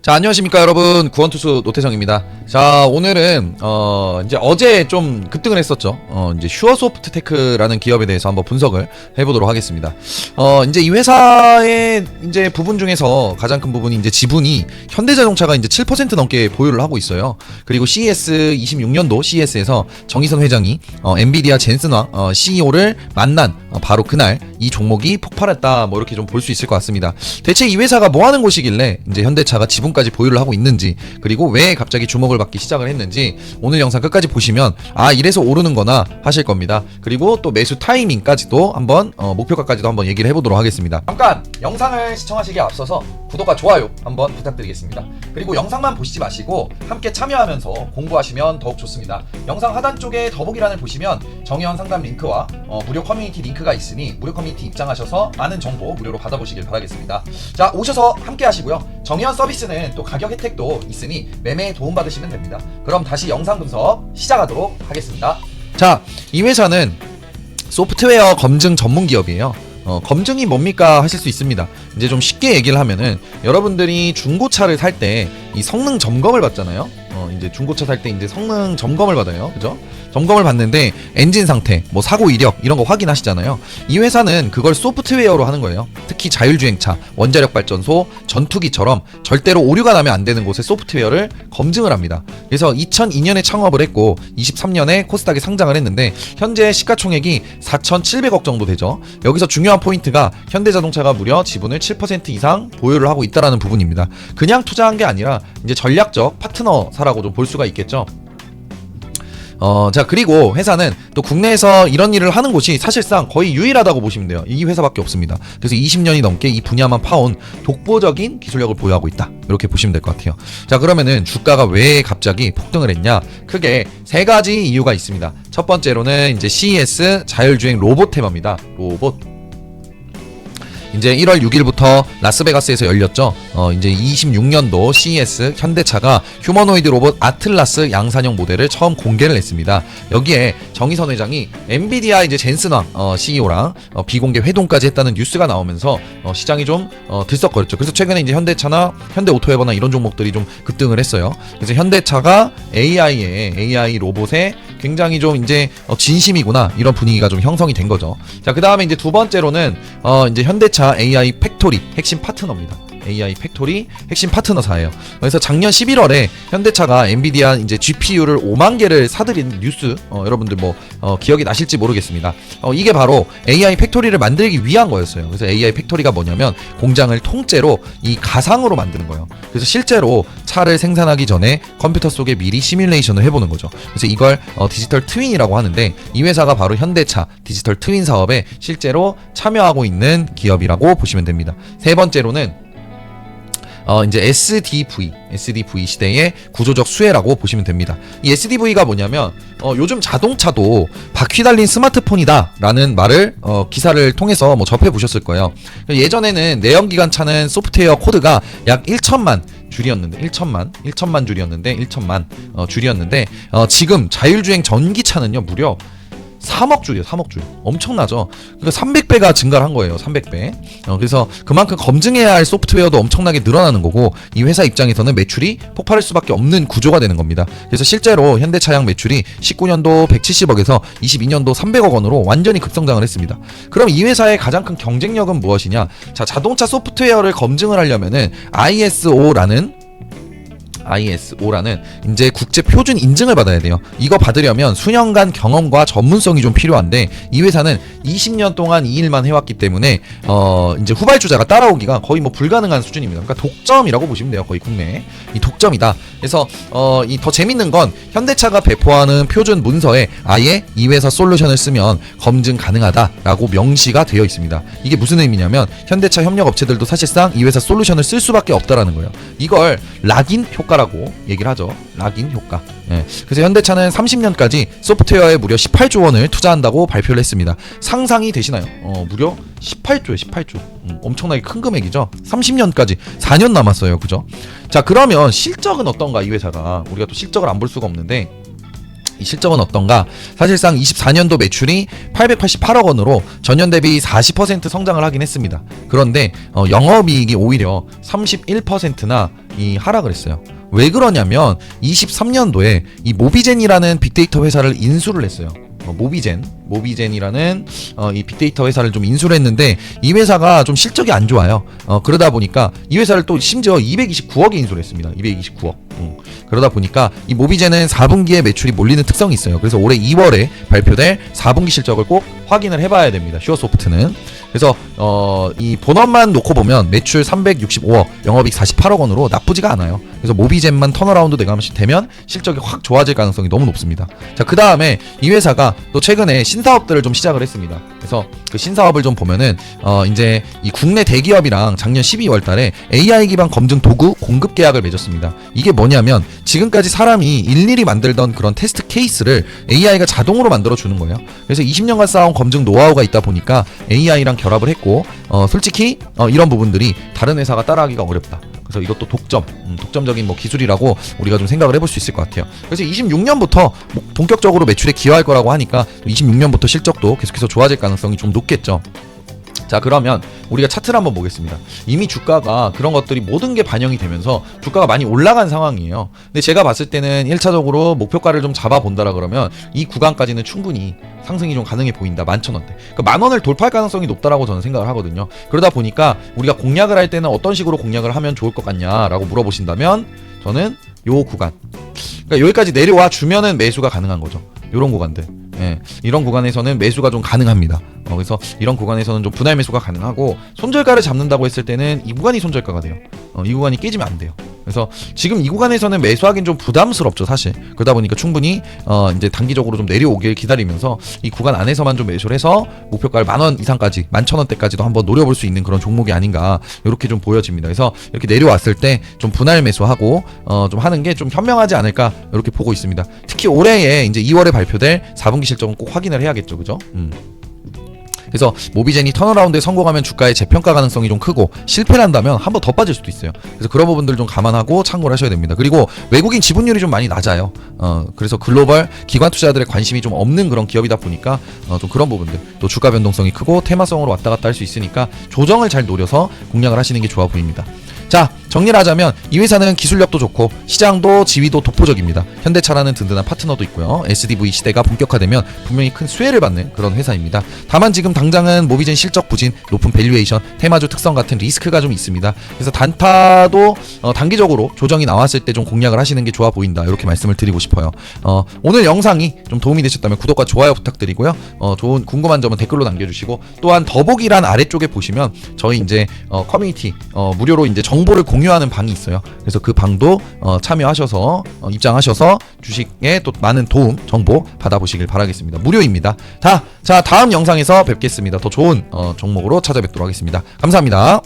자, 안녕하십니까 여러분, 구원투수 노태성입니다. 자, 오늘은 이제 어제 좀 급등을 했었죠. 이제 슈어소프트테크라는 기업에 대해서 한번 분석을 해보도록 하겠습니다. 이제 이 회사의 이제 부분 중에서 가장 큰 부분이 이제 지분이 현대자동차가 이제 7% 넘게 보유를 하고 있어요. 그리고 CES 26년도 CES에서 정의선 회장이 엔비디아 젠슨화 CEO를 만난 바로 그날 이 종목이 폭발했다, 뭐 이렇게 좀 볼 수 있을 것 같습니다. 대체 이 회사가 뭐 하는 곳이길래 이제 현대차가 지분까지 보유를 하고 있는지, 그리고 왜 갑자기 주목을 받기 시작을 했는지 오늘 영상 끝까지 보시면 아, 이래서 오르는 거나 하실 겁니다. 그리고 또 매수 타이밍까지도 한번 목표가까지도 한번 얘기를 해보도록 하겠습니다. 잠깐 영상을 시청하시기에 앞서서 구독과 좋아요 한번 부탁드리겠습니다. 그리고 영상만 보시지 마시고 함께 참여하면서 공부하시면 더욱 좋습니다. 영상 하단 쪽에 더보기란을 보시면 정의원 상담 링크와 무료 커뮤니티 링크가 있으니 무료 커뮤니티 입장하셔서 많은 정보 무료로 받아보시길 바라겠습니다. 자, 오셔서 함께 하시고요. 정의원 서비스는 또 가격 혜택도 있으니 매매에 도움받으시면 됩니다. 그럼 다시 영상 분석 시작하도록 하겠습니다. 자, 이 회사는 소프트웨어 검증 전문 기업이에요. 검증이 뭡니까 하실 수 있습니다. 이제 좀 쉽게 얘기를 하면은 여러분들이 중고차를 살 때 이 성능 점검을 받잖아요. 이제 중고차 살 때 이제 성능 점검을 받아요. 그죠? 점검을 받는데 엔진 상태, 뭐 사고 이력 이런 거 확인하시잖아요. 이 회사는 그걸 소프트웨어로 하는 거예요. 특히 자율주행차, 원자력 발전소, 전투기처럼 절대로 오류가 나면 안 되는 곳의 소프트웨어를 검증을 합니다. 그래서 2002년에 창업을 했고 23년에 코스닥에 상장을 했는데 현재 시가총액이 4,700억 정도 되죠. 여기서 중요한 포인트가 현대자동차가 무려 지분을 7% 이상 보유를 하고 있다라는 부분입니다. 그냥 투자한 게 아니라 이제 전략적 파트너사라고 좀 볼 수가 있겠죠. 자, 그리고 회사는 또 국내에서 이런 일을 하는 곳이 사실상 거의 유일하다고 보시면 돼요. 이 회사밖에 없습니다. 그래서 20년이 넘게 이 분야만 파온 독보적인 기술력을 보유하고 있다, 이렇게 보시면 될 것 같아요. 자, 그러면은 주가가 왜 갑자기 폭등을 했냐? 크게 세 가지 이유가 있습니다. 첫 번째로는 이제 CES 자율주행 로봇 테마입니다. 로봇. 이제 1월 6일부터 라스베가스에서 열렸죠. 이제 26년도 CES 현대차가 휴머노이드 로봇 아틀라스 양산형 모델을 처음 공개를 했습니다. 여기에 정의선 회장이 엔비디아 이제 젠슨화 CEO랑 비공개 회동까지 했다는 뉴스가 나오면서 시장이 좀 들썩거렸죠. 그래서 최근에 이제 현대차나 현대오토웨버나 이런 종목들이 좀 급등을 했어요. 그래서 현대차가 AI 로봇에 굉장히 좀 이제 진심이구나, 이런 분위기가 좀 형성이 된 거죠. 자, 그 다음에 이제 두 번째로는 이제 현대차 AI 팩토리 핵심 파트너입니다. AI 팩토리 핵심 파트너사예요. 그래서 작년 11월에 현대차가 엔비디아 이제 GPU를 5만 개를 사들인 뉴스, 여러분들 뭐 기억이 나실지 모르겠습니다. 이게 바로 AI 팩토리를 만들기 위한 거였어요. 그래서 AI 팩토리가 뭐냐면 공장을 통째로 이 가상으로 만드는 거예요. 그래서 실제로 차를 생산하기 전에 컴퓨터 속에 미리 시뮬레이션을 해보는 거죠. 그래서 이걸 디지털 트윈이라고 하는데, 이 회사가 바로 현대차 디지털 트윈 사업에 실제로 참여하고 있는 기업이라고 보시면 됩니다. 세 번째로는 이제 SDV 시대의 구조적 수혜라고 보시면 됩니다. 이 SDV가 뭐냐면 요즘 자동차도 바퀴 달린 스마트폰이다 라는 말을 기사를 통해서 뭐 접해 보셨을 거예요. 예전에는 내연기관차는 소프트웨어 코드가 약 1천만 줄이었는데 1천만 줄이었는데 지금 자율주행 전기차는요 무려 3억 줄이에요. 3억 줄. 엄청나죠. 그러니까 300배가 증가를 한 거예요. 300배. 그래서 그만큼 검증해야 할 소프트웨어도 엄청나게 늘어나는 거고, 이 회사 입장에서는 매출이 폭발할 수밖에 없는 구조가 되는 겁니다. 그래서 실제로 현대차량 매출이 19년도 170억에서 22년도 300억 원으로 완전히 급성장을 했습니다. 그럼 이 회사의 가장 큰 경쟁력은 무엇이냐? 자, 자동차 소프트웨어를 검증을 하려면은 ISO라는 이제 국제 표준 인증을 받아야 돼요. 이거 받으려면 수년간 경험과 전문성이 좀 필요한데, 이 회사는 20년 동안 이 일만 해왔기 때문에 이제 후발주자가 따라오기가 거의 뭐 불가능한 수준입니다. 그러니까 독점이라고 보시면 돼요. 거의 국내 이 독점이다. 그래서 이 더 재밌는 건 현대차가 배포하는 표준 문서에 아예 이 회사 솔루션을 쓰면 검증 가능하다라고 명시가 되어 있습니다. 이게 무슨 의미냐면 현대차 협력 업체들도 사실상 이 회사 솔루션을 쓸 수밖에 없다라는 거예요. 이걸 락인 효과라고 얘기를 하죠. 락인 효과. 예. 그래서 현대차는 30년까지 소프트웨어에 무려 18조 원을 투자한다고 발표를 했습니다. 상상이 되시나요? 무려 18조. 엄청나게 큰 금액이죠. 30년까지 4년 남았어요. 그죠? 자, 그러면 실적은 어떤가? 이 회사가 우리가 또 실적을 안 볼 수가 없는데, 이 실적은 어떤가? 사실상 24년도 매출이 888억 원으로 전년 대비 40% 성장을 하긴 했습니다. 그런데 영업이익이 오히려 31%나 이 하락을 했어요. 왜 그러냐면 23년도에 이 모비젠이라는 빅데이터 회사를 인수를 했어요. 모비젠이라는 이 빅데이터 회사를 좀 인수를 했는데 이 회사가 좀 실적이 안 좋아요. 그러다 보니까 이 회사를 또 심지어 229억에 인수를 했습니다. 229억. 그러다 보니까 이 모비젠은 4분기에 매출이 몰리는 특성이 있어요. 그래서 올해 2월에 발표될 4분기 실적을 꼭 확인을 해봐야 됩니다. 슈어소프트는. 그래서 이 본업만 놓고 보면 매출 365억, 영업이익 48억 원으로 나쁘지가 않아요. 그래서 모비젠만 턴어라운드 되면 실적이 확 좋아질 가능성이 너무 높습니다. 자, 그 다음에 이 회사가 또 최근에 신사업들을 좀 시작을 했습니다. 그래서 그 신사업을 좀 보면은 이제 이 국내 대기업이랑 작년 12월 달에 AI 기반 검증 도구 공급 계약을 맺었습니다. 이게 뭐냐면 지금까지 사람이 일일이 만들던 그런 테스트 케이스를 AI가 자동으로 만들어 주는 거예요. 그래서 20년간 쌓아온 검증 노하우가 있다 보니까 AI랑 결합을 했고 솔직히 이런 부분들이 다른 회사가 따라하기가 어렵다. 그래서 이것도 독점적인 뭐 기술이라고 우리가 좀 생각을 해볼 수 있을 것 같아요. 그래서 26년부터 본격적으로 매출에 기여할 거라고 하니까 26년부터 실적도 계속해서 좋아질 가능성이 좀 높겠죠. 자, 그러면 우리가 차트를 한번 보겠습니다. 이미 주가가 그런 것들이 모든 게 반영이 되면서 주가가 많이 올라간 상황이에요. 근데 제가 봤을 때는 1차적으로 목표가를 좀 잡아본다라 그러면 이 구간까지는 충분히 상승이 좀 가능해 보인다. 11,000원대. 그러니까 10,000원을 돌파할 가능성이 높다라고 저는 생각을 하거든요. 그러다 보니까 우리가 공략을 할 때는 어떤 식으로 공략을 하면 좋을 것 같냐라고 물어보신다면 저는 요 구간. 그러니까 여기까지 내려와 주면은 매수가 가능한 거죠. 요런 구간들. 예, 이런 구간에서는 매수가 좀 가능합니다. 그래서 이런 구간에서는 좀 분할 매수가 가능하고 손절가를 잡는다고 했을 때는 이 구간이 손절가가 돼요. 이 구간이 깨지면 안 돼요. 그래서 지금 이 구간에서는 매수하기는 좀 부담스럽죠, 사실. 그러다 보니까 충분히 이제 단기적으로 좀 내려오길 기다리면서 이 구간 안에서만 좀 매수를 해서 목표가를 10,000원 이상까지 11,000원대까지도 한번 노려볼 수 있는 그런 종목이 아닌가 이렇게 좀 보여집니다. 그래서 이렇게 내려왔을 때 좀 분할 매수하고 좀 하는 게 좀 현명하지 않을까 이렇게 보고 있습니다. 특히 올해에 이제 2월에 발표될 4분기 실적은 꼭 확인을 해야겠죠, 그죠? 그래서 모비젠이 턴어라운드에 성공하면 주가의 재평가 가능성이 좀 크고 실패를 한다면 한 번 더 빠질 수도 있어요. 그래서 그런 부분들 좀 감안하고 참고를 하셔야 됩니다. 그리고 외국인 지분율이 좀 많이 낮아요. 그래서 글로벌 기관 투자들의 관심이 좀 없는 그런 기업이다 보니까 좀 그런 부분들, 또 주가 변동성이 크고 테마성으로 왔다 갔다 할 수 있으니까 조정을 잘 노려서 공략을 하시는 게 좋아 보입니다. 자, 정리를 하자면 이 회사는 기술력도 좋고 시장도 지위도 독보적입니다. 현대차라는 든든한 파트너도 있고요. SDV 시대가 본격화되면 분명히 큰 수혜를 받는 그런 회사입니다. 다만 지금 당장은 모비젠 실적 부진, 높은 밸류에이션, 테마주 특성 같은 리스크가 좀 있습니다. 그래서 단타도 단기적으로 조정이 나왔을 때 좀 공략을 하시는 게 좋아 보인다. 이렇게 말씀을 드리고 싶어요. 오늘 영상이 좀 도움이 되셨다면 구독과 좋아요 부탁드리고요. 좋은 궁금한 점은 댓글로 남겨주시고, 또한 더보기란 아래쪽에 보시면 저희 이제 커뮤니티 무료로 이제 정보를 공유하는 방이 있어요. 그래서 그 방도 참여하셔서 입장하셔서 주식에 또 많은 도움 정보 받아보시길 바라겠습니다. 무료입니다. 자, 다음 영상에서 뵙겠습니다. 더 좋은 종목으로 찾아뵙도록 하겠습니다. 감사합니다.